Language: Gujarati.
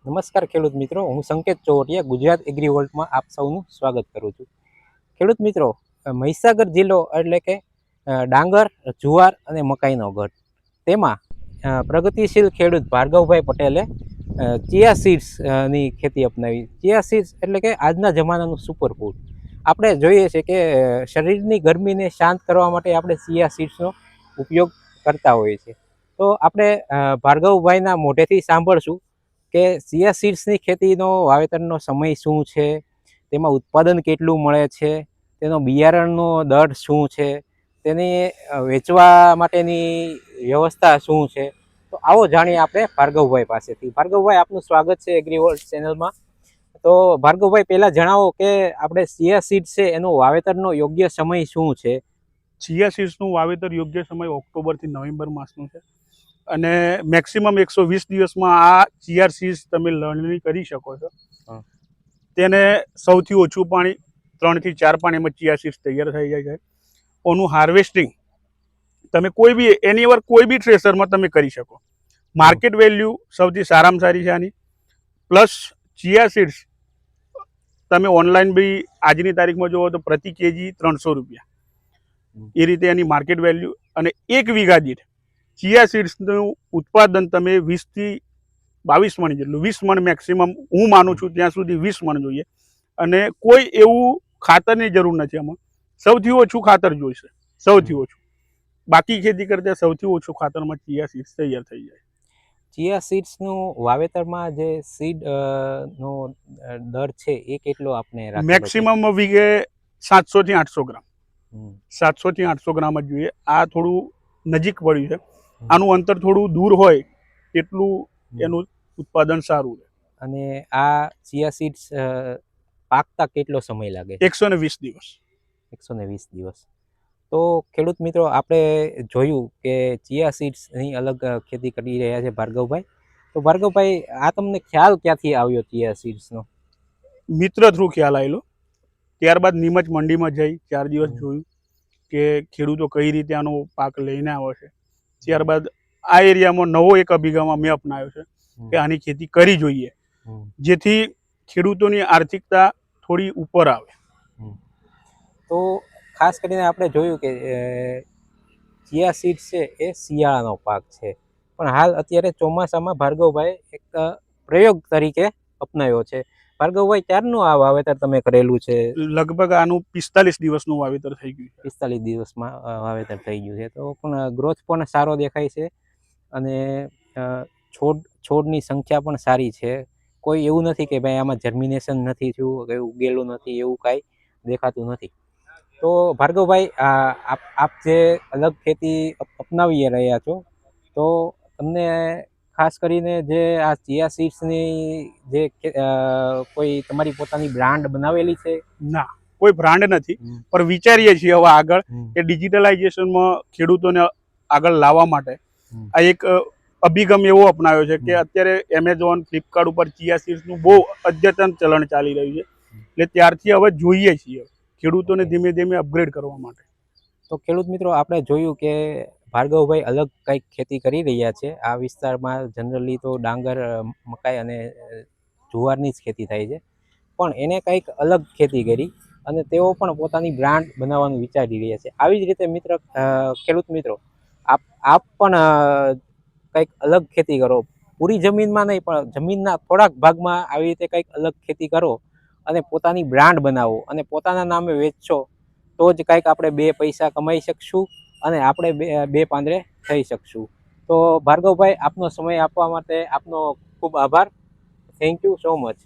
નમસ્કાર ખેડૂત મિત્રો, હું સંકેત ચોવટિયા ગુજરાત એગ્રી વર્લ્ડમાં આપ સૌનું સ્વાગત કરું છું. ખેડૂત મિત્રો, મહીસાગર જિલ્લો એટલે કે ડાંગર, જુવાર અને મકાઈનો ગઢ. તેમાં પ્રગતિશીલ ખેડૂત ભાર્ગવભાઈ પટેલે ચિયા સીડ્સ ની ખેતી અપનાવી. ચિયા સીડ્સ એટલે કે આજના જમાનાનું સુપરફૂડ. આપણે જોઈએ છે કે શરીરની ગરમીને શાંત કરવા માટે આપણે ચિયા સીડ્સનો ઉપયોગ કરતા હોઈએ છીએ. તો આપણે ભાર્ગવભાઈના મોઢેથી સાંભળશું કે ચિયા સીડ્સની ખેતીનો વાવેતરનો સમય શું છે, તેમાં ઉત્પાદન કેટલું મળે છે, તેનો બિયારણનો દર શું છે, તેની વેચવા માટેની વ્યવસ્થા શું છે. તો આવો જાણીએ આપણે ભાર્ગવભાઈ પાસેથી. ભાર્ગવભાઈ, આપનું સ્વાગત છે એગ્રી વર્લ્ડ ચેનલમાં. તો ભાર્ગવભાઈ, પહેલાં જણાવો કે આપણે ચિયા સીડ્સ છે એનો વાવેતરનો યોગ્ય સમય શું છે? ચિયા સીડ્સનું વાવેતર યોગ્ય સમય ઓક્ટોબરથી નવેમ્બર માસનું છે અને મેક્સિમમ 120 દિવસમાં આ ચિયા સીડ્સ તમે લણણી કરી શકો છો. તેને સૌથી ઓછું પાણી 3 થી 4 પાણીમાં ચિયા સીડ્સ તૈયાર થઈ જાય છે. ઓનું હાર્વેસ્ટિંગ તમે કોઈ બી થ્રેશરમાં તમે કરી શકો. માર્કેટ વેલ્યુ સૌથી સારામાં સારી છે આની. પ્લસ ચિયા સીડ્સ તમે ઓનલાઈન બી આજની તારીખમાં જુઓ તો પ્રતિ કેજી 300 રૂપિયા, એ રીતે એની માર્કેટ વેલ્યુ. અને 1 વીઘા દીઠ ચિયા સીડ્સનું ઉત્પાદન તમે 20 થી 22 મણ જેટલું, 20 મણ મેક્સિમમ હું માનું છું ત્યાં સુધી 20 મણ જોઈએ. અને કોઈ એવું ખાતરની જરૂર નથી આમાં. સૌથી ઓછું ખાતર જોઈશે, સૌથી ઓછું. બાકી ખેતી કરતા સૌથી ઓછું ખાતરમાં ચિયા સીડ્સ તૈયાર થઈ જાય. ચિયા સીડ્સનું વાવેતરમાં જે સીડ નો દર છે એ કેટલો આપણે રાખેલો છે? મેક્સિમમ વીઘે 700 થી 800 ગ્રામ. 700 થી 800 ગ્રામ જ જોઈએ. આ થોડું નજીક પડ્યું છે. આનું અંતર થોડું દૂર હોય એટલું એનું ઉત્પાદન સારું રહે. અને આ ચિયા સીડ્સ પાકતા કેટલો સમય લાગે? 120 દિવસ. 120 દિવસ. તો ખેડૂત મિત્રો, આપણે જોયું કે ચિયા સીડ્સની અલગ ખેતી કરી રહ્યા છે ભાર્ગવભાઈ. તો ભાર્ગવભાઈ, આ તમને ખ્યાલ ક્યાંથી આવ્યો ચિયા સીડ્સનો? મિત્ર થ્રુ ખ્યાલ આવેલો. ત્યારબાદ નીમચ મંડીમાં જઈ 4 દિવસ જોયું કે ખેડૂતો કઈ રીતે આનો પાક લઈને આવે છે. ત્યારબાદ આ એરિયામાં નવો એક અભિગમ મેં અપનાવ્યો છે કે આની ખેતી કરી જોઈએ, જેથી ખેડૂતોની આર્થિકતા થોડી ઉપર આવે. તો ખાસ કરીને આપણે જોયું કે ચિયા સીડ્સ છે એ શિયાળાનો પાક છે, પણ હાલ અત્યારે ચોમાસામાં ભાર્ગવભાઈ એક પ્રયોગ તરીકે અપનાવ્યો છે. ભાર્ગવભાઈ, ક્યારનું આ વાવેતર તમે કરેલું છે? લગભગ આનું 45 દિવસનું વાવેતર થઈ ગયું છે. 45 દિવસમાં વાવેતર થઈ ગયું છે. તો પણ ગ્રોથ પણ સારો દેખાય છે અને છોડની સંખ્યા પણ સારી છે. કોઈ એવું નથી કે ભાઈ આમાં જર્મિનેશન નથી થયું, કંઈ ઉગેલું નથી, એવું કાંઈ દેખાતું નથી. તો ભાર્ગવભાઈ, આપ જે અલગ ખેતી અપનાવી રહ્યા છો, તો તમને ખાસ કરીને જે આ ચિયા સીડ્સની જે કોઈ તમારી પોતાની બ્રાન્ડ બનાવેલી છે? ના, કોઈ બ્રાન્ડ નથી, પણ વિચારીએ છીએ હવે આગળ કે ડિજિટલાઇઝેશનમાં ખેડૂતોને આગળ લાવવા માટે આ એક અભિગમ એવો અપનાવ્યો છે કે અત્યારે એમેઝોન, ફ્લિપકાર્ટ ઉપર ચિયા સીડ્સનું બહુ અદ્યતન ચલણ ચાલી રહ્યું છે. એટલે ત્યારથી હવે જોઈએ છીએ ખેડૂતોને ધીમે ધીમે અપગ્રેડ કરવા માટે. તો ખેડૂત મિત્રો, આપણે જોયું કે ભાર્ગવભાઈ અલગ કંઈક ખેતી કરી રહ્યા છે. આ વિસ્તારમાં જનરલી તો ડાંગર, મકાઈ અને જુવારની જ ખેતી થાય છે, પણ એને કંઈક અલગ ખેતી કરી અને તેઓ પણ પોતાની બ્રાન્ડ બનાવવાનું વિચારી રહ્યા છે. આવી જ રીતે ખેડૂત મિત્રો, આપ પણ કંઈક અલગ ખેતી કરો. પૂરી જમીનમાં નહીં, પણ જમીનના થોડાક ભાગમાં આવી રીતે કંઈક અલગ ખેતી કરો અને પોતાની બ્રાન્ડ બનાવો અને પોતાના નામે વેચશો, તો જ કંઈક આપણે 2 પૈસા કમાઈ શકશું અને આપણે બે પાંદડે થઈ શકશું. તો ભાર્ગવભાઈ, આપનો સમય આપવા માટે આપનો ખૂબ આભાર. Thank you so much.